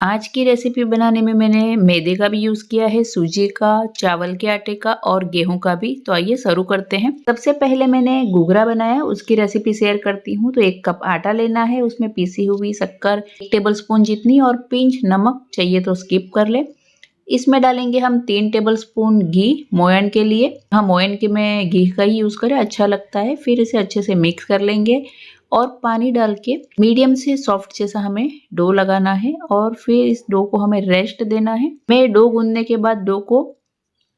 आज की रेसिपी बनाने में मैंने मैदे का भी यूज़ किया है, सूजी का, चावल के आटे का और गेहूं का भी। तो आइए शुरू करते हैं। सबसे पहले मैंने घूघरा बनाया, उसकी रेसिपी शेयर करती हूँ। तो 1 कप आटा लेना है, उसमें पीसी हुई शक्कर 1 टेबलस्पून जितनी और पिंच नमक, चाहिए तो स्किप कर ले। इसमें डालेंगे हम 3 टेबलस्पून घी मोयन के लिए। हाँ, मोयन के में घी का ही यूज़ करें, अच्छा लगता है। फिर इसे अच्छे से मिक्स कर लेंगे और पानी डाल के मीडियम से सॉफ्ट जैसा हमें डो लगाना है और फिर इस डो को हमें रेस्ट देना है। मैं डो गूंदने के बाद डो को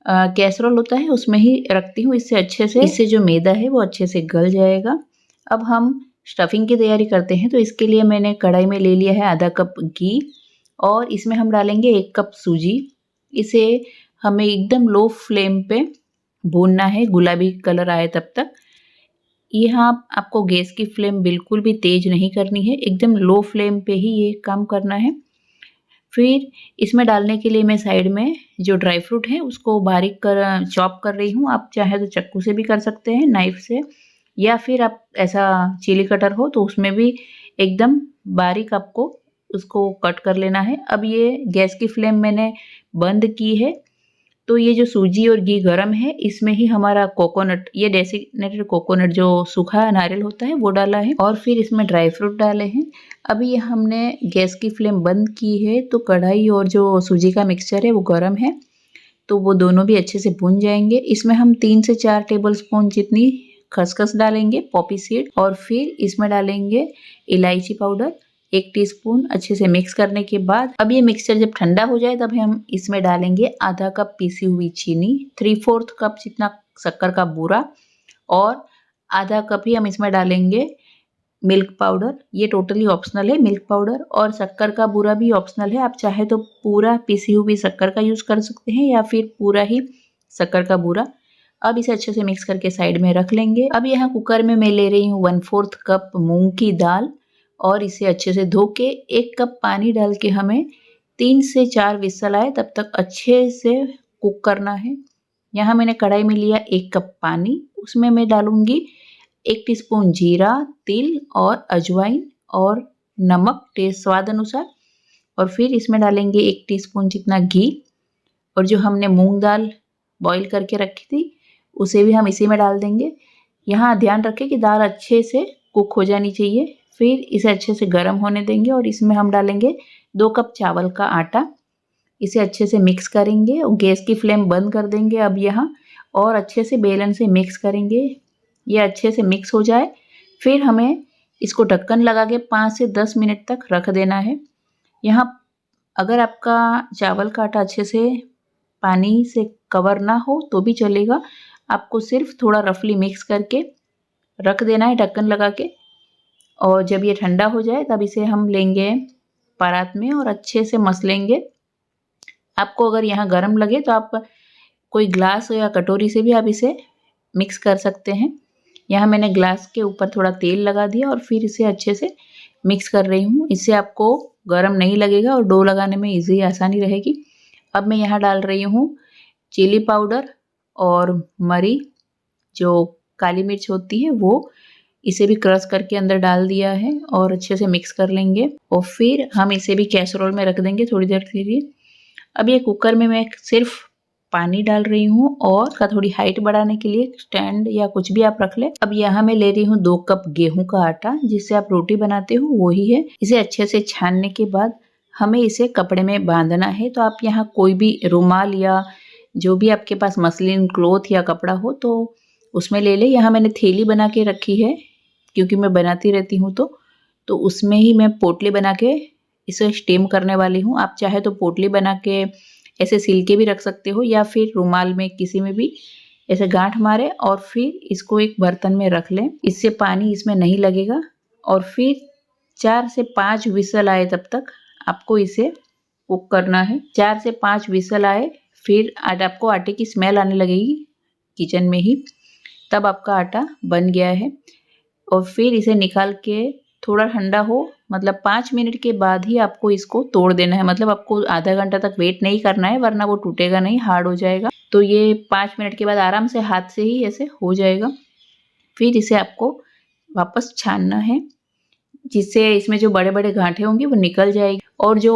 कैसरोल होता है उसमें ही रखती हूँ, इससे जो मैदा है वो अच्छे से गल जाएगा। अब हम स्टफिंग की तैयारी करते हैं। तो इसके लिए मैंने कढ़ाई में ले लिया है आधा कप घी और इसमें हम डालेंगे 1 कप सूजी। इसे हमें एकदम लो फ्लेम पे भूनना है, गुलाबी कलर आए तब तक। यहाँ आपको गैस की फ्लेम बिल्कुल भी तेज नहीं करनी है, एकदम लो फ्लेम पे ही ये काम करना है। फिर इसमें डालने के लिए मैं साइड में जो ड्राई फ्रूट है उसको बारीक चॉप कर रही हूँ। आप चाहे तो चाकू से भी कर सकते हैं, नाइफ से, या फिर आप ऐसा चिली कटर हो तो उसमें भी एकदम बारीक आपको उसको कट कर लेना है। अब ये गैस की फ्लेम मैंने बंद की है। तो ये जो सूजी और घी गरम है, इसमें ही हमारा कोकोनट, ये डेसिकेटेड कोकोनट जो सूखा नारियल होता है वो डाला है और फिर इसमें ड्राई फ्रूट डाले हैं। अभी हमने गैस की फ्लेम बंद की है। तो कढ़ाई और जो सूजी का मिक्सचर है वो गरम है, तो वो दोनों भी अच्छे से भून जाएंगे। इसमें हम 3 से 4 टेबलस्पून जितनी खसखस डालेंगे, पॉपी सीड, और फिर इसमें डालेंगे इलायची पाउडर 1 टीस्पून। अच्छे से मिक्स करने के बाद अब ये मिक्सचर जब ठंडा हो जाए तब हम इसमें डालेंगे आधा कप पीसी हुई चीनी, 3/4 कप जितना शक्कर का बूरा और आधा कप ही हम इसमें डालेंगे मिल्क पाउडर। ये टोटली ऑप्शनल है, मिल्क पाउडर, और शक्कर का बूरा भी ऑप्शनल है। आप चाहे तो पूरा पीसी हुई शक्कर का यूज़ कर सकते हैं या फिर पूरा ही शक्कर का बूरा। अब इसे अच्छे से मिक्स करके साइड में रख लेंगे। अब यहाँ कुकर में मैं ले रही हूँ 1/4 कप मूंग की दाल और इसे अच्छे से धो के 1 कप पानी डाल के हमें 3 से 4 विसल आए तब तक अच्छे से कुक करना है। यहाँ मैंने कढ़ाई में लिया 1 कप पानी, उसमें मैं डालूंगी 1 टीस्पून जीरा, तिल और अजवाइन और नमक टेस्ट स्वाद अनुसार, और फिर इसमें डालेंगे 1 टीस्पून जितना घी, और जो हमने मूंग दाल बॉईल करके रखी थी उसे भी हम इसी में डाल देंगे। यहाँ ध्यान रखें कि दाल अच्छे से कुक हो जानी चाहिए। फिर इसे अच्छे से गर्म होने देंगे और इसमें हम डालेंगे 2 कप चावल का आटा। इसे अच्छे से मिक्स करेंगे और गैस की फ्लेम बंद कर देंगे अब यहाँ, और अच्छे से बेलन से मिक्स करेंगे। ये अच्छे से मिक्स हो जाए फिर हमें इसको ढक्कन लगा के 5 से 10 मिनट तक रख देना है। यहाँ अगर आपका चावल का आटा अच्छे से पानी से कवर ना हो तो भी चलेगा, आपको सिर्फ थोड़ा रफली मिक्स करके रख देना है ढक्कन लगा के। और जब ये ठंडा हो जाए तब इसे हम लेंगे परात में और अच्छे से मसलेंगे। आपको अगर यहाँ गर्म लगे तो आप कोई ग्लास या कटोरी से भी आप इसे मिक्स कर सकते हैं। यहाँ मैंने ग्लास के ऊपर थोड़ा तेल लगा दिया और फिर इसे अच्छे से मिक्स कर रही हूँ। इससे आपको गर्म नहीं लगेगा और डो लगाने में ईजी आसानी रहेगी। अब मैं यहाँ डाल रही हूँ चिली पाउडर और मरी, जो काली मिर्च होती है वो, इसे भी क्रश करके अंदर डाल दिया है और अच्छे से मिक्स कर लेंगे और फिर हम इसे भी कैसरोल में रख देंगे थोड़ी देर के लिए। अब ये कुकर में मैं सिर्फ पानी डाल रही हूँ और उसका थोड़ी हाइट बढ़ाने के लिए स्टैंड या कुछ भी आप रख ले। अब यहाँ मैं ले रही हूँ 2 कप गेहूं का आटा, जिससे आप रोटी बनाते हो वही है। इसे अच्छे से छानने के बाद हमें इसे कपड़े में बांधना है। तो आप यहाँ कोई भी रुमाल या जो भी आपके पास मसलिन क्लॉथ या कपड़ा हो तो उसमें ले ले। यहाँ मैंने थैली बना के रखी है क्योंकि मैं बनाती रहती हूँ, तो उसमें ही मैं पोटली बना के इसे स्टीम करने वाली हूँ। आप चाहे तो पोटली बना के ऐसे सिल के भी रख सकते हो या फिर रुमाल में किसी में भी ऐसे गांठ मारे और फिर इसको एक बर्तन में रख लें, इससे पानी इसमें नहीं लगेगा। और फिर 4 से 5 विसल आए तब तक आपको इसे कुक करना है। 4 से 5 विसल आए फिर आपको आटे की स्मेल आने लगेगी किचन में ही, तब आपका आटा बन गया है। और फिर इसे निकाल के थोड़ा ठंडा हो, मतलब 5 मिनट के बाद ही आपको इसको तोड़ देना है। मतलब आपको आधा घंटा तक वेट नहीं करना है वरना वो टूटेगा नहीं, हार्ड हो जाएगा। तो ये 5 मिनट के बाद आराम से हाथ से ही ऐसे हो जाएगा। फिर इसे आपको वापस छानना है जिससे इसमें जो बड़े बड़े गांठे होंगे वो निकल जाएगी। और जो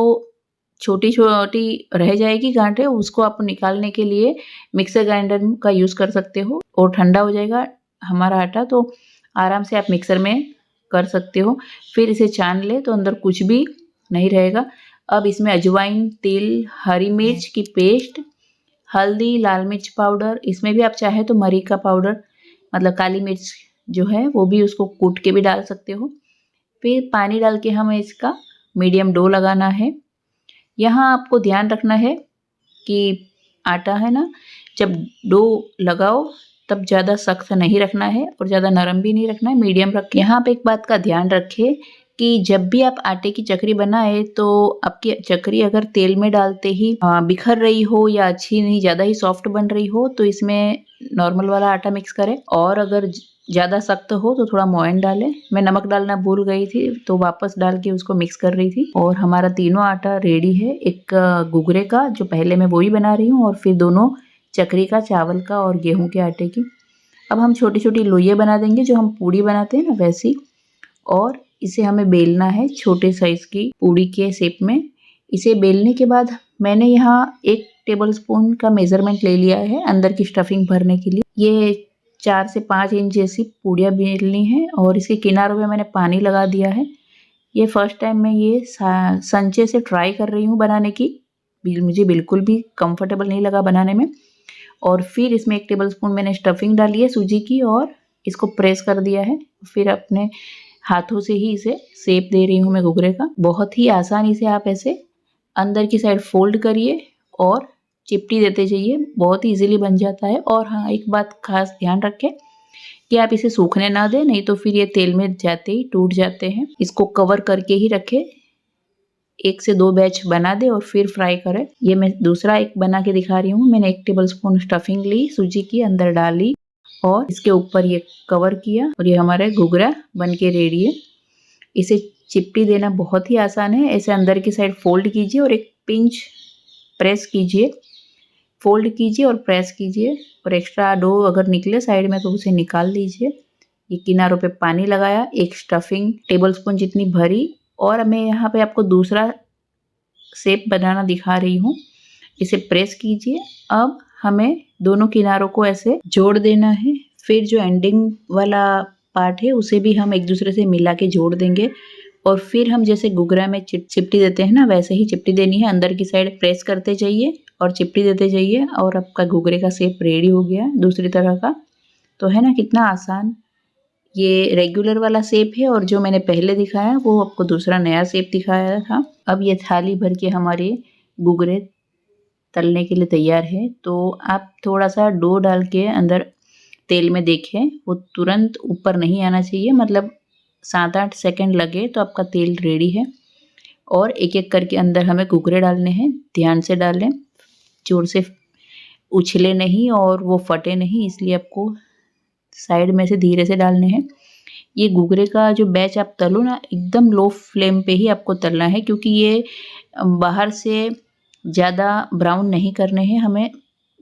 छोटी-छोटी रह जाएगी गाँठें, उसको आप निकालने के लिए मिक्सर ग्राइंडर का यूज़ कर सकते हो और ठंडा हो जाएगा हमारा आटा तो आराम से आप मिक्सर में कर सकते हो। फिर इसे छान ले तो अंदर कुछ भी नहीं रहेगा। अब इसमें अजवाइन, तिल, हरी मिर्च की पेस्ट, हल्दी, लाल मिर्च पाउडर, इसमें भी आप चाहे तो मरी का पाउडर मतलब काली मिर्च जो है वो भी उसको कूट के भी डाल सकते हो। फिर पानी डाल के हमें इसका मीडियम डो लगाना है। यहाँ आपको ध्यान रखना है कि आटा है ना, जब डो लगाओ तब ज़्यादा सख्त नहीं रखना है और ज़्यादा नरम भी नहीं रखना है, मीडियम रखें। यहाँ पे एक बात का ध्यान रखें कि जब भी आप आटे की चकरी बनाए तो आपकी चकरी अगर तेल में डालते ही बिखर रही हो या अच्छी नहीं ज़्यादा ही सॉफ्ट बन रही हो तो इसमें नॉर्मल वाला आटा मिक्स करें और अगर ज़्यादा सख्त हो तो थोड़ा मोयन डालें। मैं नमक डालना भूल गई थी तो वापस डाल के उसको मिक्स कर रही थी और हमारा तीनों आटा रेडी है। एक गुगरे का जो पहले मैं वही बना रही हूँ और फिर दोनों चकरी का, चावल का और गेहूं के आटे की। अब हम छोटी छोटी लोइयाँ बना देंगे जो हम पूड़ी बनाते हैं ना वैसी, और इसे हमें बेलना है छोटे साइज की पूड़ी के शेप में। इसे बेलने के बाद मैंने यहाँ 1 टेबलस्पून का मेजरमेंट ले लिया है अंदर की स्टफिंग भरने के लिए। ये 4 से 5 इंच जैसी पूड़ियाँ बेलनी है और इसके किनारों में मैंने पानी लगा दिया है। ये फर्स्ट टाइम मैं ये संचे से ट्राई कर रही हूँ बनाने की, मुझे बिल्कुल भी कंफर्टेबल नहीं लगा बनाने में। और फिर इसमें 1 टेबलस्पून मैंने स्टफिंग डाली है सूजी की और इसको प्रेस कर दिया है। फिर अपने हाथों से ही इसे शेप दे रही हूँ मैं घुघरे का। बहुत ही आसानी से आप ऐसे अंदर की साइड फोल्ड करिए और चिपटी देते जाइए, बहुत ही इजीली बन जाता है। और हाँ, एक बात खास ध्यान रखें कि आप इसे सूखने ना दें, नहीं तो फिर ये तेल में जाते ही टूट जाते हैं। इसको कवर करके ही रखें, 1 से 2 बैच बना दे और फिर फ्राई करें। ये मैं दूसरा एक बना के दिखा रही हूँ। मैंने 1 टेबलस्पून स्टफिंग ली सूजी की, अंदर डाली और इसके ऊपर ये कवर किया और ये हमारे घुघरा बन के रेडी है। इसे चिपटी देना बहुत ही आसान है। ऐसे अंदर की साइड फोल्ड कीजिए और एक पिंच प्रेस कीजिए, फोल्ड कीजिए और प्रेस कीजिए और एक्स्ट्रा डो अगर निकले साइड में तो उसे निकाल दीजिए। ये किनारों पे पानी लगाया, एक स्टफिंग टेबलस्पून जितनी भरी और मैं यहाँ पे आपको दूसरा शेप बनाना दिखा रही हूँ। इसे प्रेस कीजिए। अब हमें दोनों किनारों को ऐसे जोड़ देना है। फिर जो एंडिंग वाला पार्ट है उसे भी हम एक दूसरे से मिला के जोड़ देंगे और फिर हम जैसे घुघरा में चिपटी देते हैं ना, वैसे ही चिपटी देनी है। अंदर की साइड प्रेस करते जाइए और चिपटी देते जाइए और आपका घुघरे का शेप रेडी हो गया दूसरी तरह का। तो है ना कितना आसान। ये रेगुलर वाला शेप है और जो मैंने पहले दिखाया वो आपको दूसरा नया शेप दिखाया था। अब ये थाली भर के हमारे घुघरे तलने के लिए तैयार है। तो आप थोड़ा सा डो डाल के अंदर तेल में देखें, वो तुरंत ऊपर नहीं आना चाहिए, मतलब 7-8 सेकंड लगे तो आपका तेल रेडी है। और एक एक करके अंदर हमें घुघरे डालने हैं। ध्यान से डालें, जोर से उछले नहीं और वो फटे नहीं, इसलिए आपको साइड में से धीरे से डालने हैं। ये घुघरे का जो बैच आप तलो ना, एकदम लो फ्लेम पे ही आपको तलना है क्योंकि ये बाहर से ज़्यादा ब्राउन नहीं करने हैं, हमें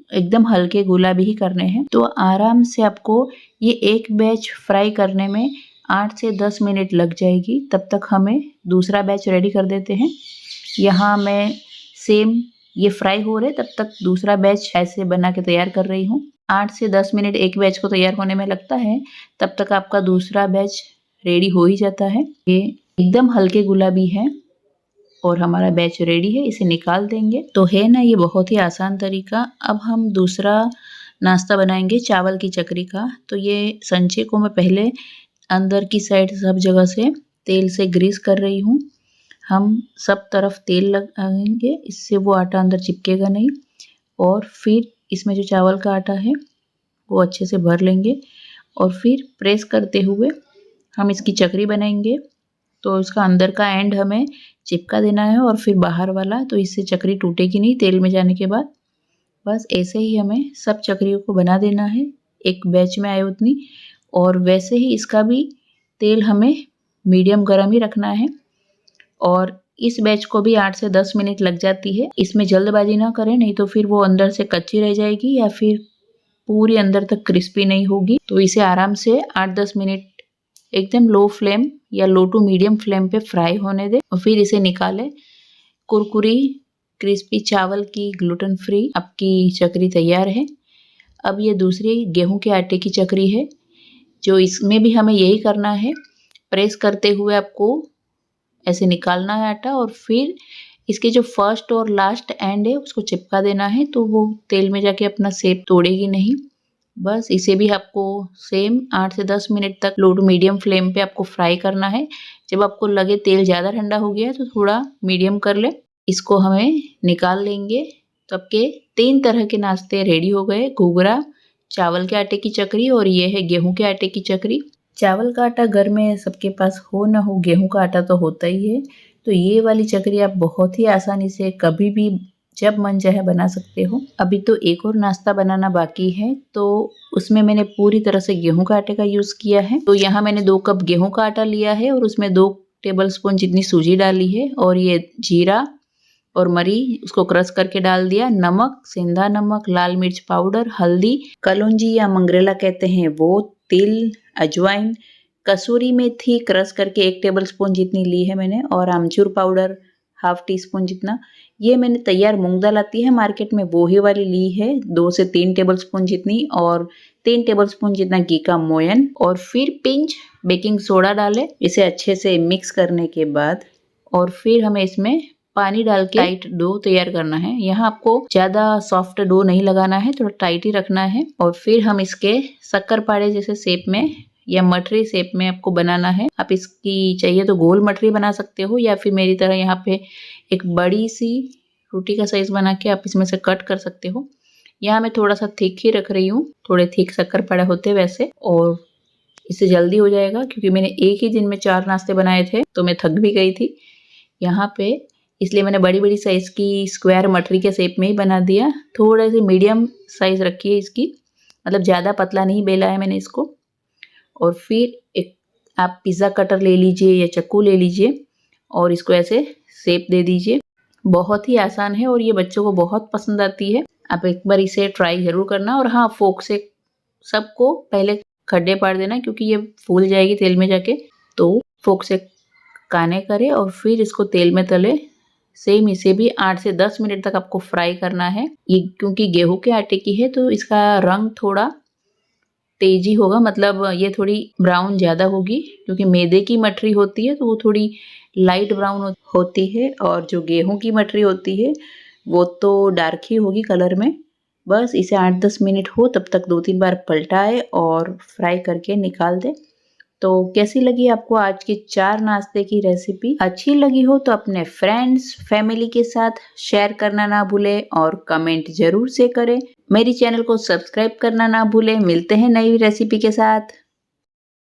एकदम हल्के गुलाबी ही करने हैं। तो आराम से आपको ये एक बैच फ्राई करने में 8 से 10 मिनट लग जाएगी। तब तक हमें दूसरा बैच रेडी कर देते हैं। यहाँ मैं सेम ये फ्राई हो रहे तब तक दूसरा बैच ऐसे बना के तैयार कर रही हूँ। 8 से 10 मिनट एक बैच को तैयार होने में लगता है, तब तक आपका दूसरा बैच रेडी हो ही जाता है। ये एकदम हल्के गुलाबी है और हमारा बैच रेडी है। इसे निकाल देंगे। तो है ना ये बहुत ही आसान तरीका। अब हम दूसरा नाश्ता बनाएंगे चावल की चकरी का। तो ये संचे को मैं पहले अंदर की साइड सब जगह से तेल से ग्रीस कर रही हूँ। हम सब तरफ तेल लगाएंगे, इससे वो आटा अंदर चिपकेगा नहीं। और फिर इसमें जो चावल का आटा है वो अच्छे से भर लेंगे और फिर प्रेस करते हुए हम इसकी चकरी बनाएंगे। तो इसका अंदर का एंड हमें चिपका देना है और फिर बाहर वाला, तो इससे चकरी टूटेगी नहीं तेल में जाने के बाद। बस ऐसे ही हमें सब चकरियों को बना देना है, एक बैच में आए उतनी। और वैसे ही इसका भी तेल हमें मीडियम गर्म ही रखना है। और इस बैच को भी 8 से 10 मिनट लग जाती है। इसमें जल्दबाजी ना करें, नहीं तो फिर वो अंदर से कच्ची रह जाएगी या फिर पूरी अंदर तक क्रिस्पी नहीं होगी। तो इसे आराम से 8-10 मिनट एकदम लो फ्लेम या लो टू मीडियम फ्लेम पे फ्राई होने दें और फिर इसे निकालें। कुरकुरी क्रिस्पी चावल की ग्लूटेन फ्री आपकी चकरी तैयार है। अब ये दूसरी गेहूं के आटे की चकरी है, जो इसमें भी हमें यही करना है। प्रेस करते हुए आपको ऐसे निकालना है आटा और फिर इसके जो फर्स्ट और लास्ट एंड है उसको चिपका देना है, तो वो तेल में जाके अपना शेप तोड़ेगी नहीं। बस इसे भी आपको सेम 8 से 10 मिनट तक लो टू मीडियम फ्लेम पे आपको फ्राई करना है। जब आपको लगे तेल ज़्यादा ठंडा हो गया है तो थोड़ा मीडियम कर ले। इसको हमें निकाल लेंगे। तो आपके 3 तरह के नाश्ते रेडी हो गए, घूघरा, चावल के आटे की चकरी और ये है गेहूं के आटे की चकरी। चावल का आटा घर में सबके पास हो ना हो, गेहूं का आटा तो होता ही है। तो ये वाली चकरी आप बहुत ही आसानी से कभी भी जब मन चाहे बना सकते हो। अभी तो एक और नाश्ता बनाना बाकी है, तो उसमें मैंने पूरी तरह से गेहूं का आटे का यूज़ किया है। तो यहाँ मैंने 2 कप गेहूं का आटा लिया है और उसमें 2 टेबलस्पून जितनी सूजी डाली है और ये जीरा और मरी उसको क्रश करके डाल दिया। नमक, सेंधा नमक, लाल मिर्च पाउडर, हल्दी, कलौंजी या मंगरेला कहते हैं वो, तिल, अजवाइन, कसूरी मेथी क्रश करके 1 टेबलस्पून जितनी ली है मैंने और आमचूर पाउडर हाफ टी स्पून जितना। ये मैंने तैयार मूंग दाल आती है मार्केट में, वो ही वाली ली है 2 से 3 टेबलस्पून जितनी और 3 टेबलस्पून जितना घी का मोयन और फिर पिंच बेकिंग सोडा डालें। इसे अच्छे से मिक्स करने के बाद और फिर हमें इसमें पानी डाल के टाइट डो तैयार करना है। यहाँ आपको ज्यादा सॉफ्ट डो नहीं लगाना है, थोड़ा टाइट ही रखना है। और फिर हम इसके शक्करपारे जैसे शेप में या मठरी शेप में आपको बनाना है। आप इसकी चाहिए तो गोल मठरी बना सकते हो या फिर मेरी तरह यहाँ पे एक बड़ी सी रोटी का साइज बना के आप इसमें से कट कर सकते हो। यहाँ मैं थोड़ा सा थिक ही रख रही हूँ, थोड़े थिक शक्करपारे होते वैसे, और इससे जल्दी हो जाएगा क्योंकि मैंने एक ही दिन में 4 नाश्ते बनाए थे तो मैं थक भी गई थी यहाँ पे, इसलिए मैंने बड़ी बड़ी साइज की स्क्वायर मठरी के शेप में ही बना दिया। थोड़े से मीडियम साइज रखी है इसकी, मतलब ज़्यादा पतला नहीं बेला है मैंने इसको। और फिर एक आप पिज़्ज़ा कटर ले लीजिए या चाकू ले लीजिए और इसको ऐसे शेप दे दीजिए। बहुत ही आसान है और ये बच्चों को बहुत पसंद आती है। आप एक बार इसे ट्राई ज़रूर करना। और हाँ, फोक से सबको पहले खड्डे पाड़ देना क्योंकि ये फूल जाएगी तेल में जाके, तो फोक से काने करें और फिर इसको तेल में तले। सेम इसे भी 8 से 10 मिनट तक आपको फ्राई करना है। ये क्योंकि गेहूं के आटे की है तो इसका रंग थोड़ा तेजी होगा, मतलब ये थोड़ी ब्राउन ज़्यादा होगी, क्योंकि मैदे की मठरी होती है तो वो थोड़ी लाइट ब्राउन होती है और जो गेहूं की मठरी होती है वो तो डार्क ही होगी कलर में। बस इसे 8-10 मिनट हो तब तक 2-3 बार पलटाए और फ्राई करके निकाल दे। तो कैसी लगी आपको आज की 4 नाश्ते की रेसिपी? अच्छी लगी हो तो अपने फ्रेंड्स फैमिली के साथ शेयर करना ना भूलें और कमेंट जरूर से करें। मेरी चैनल को सब्सक्राइब करना ना भूलें। मिलते हैं नई रेसिपी के साथ।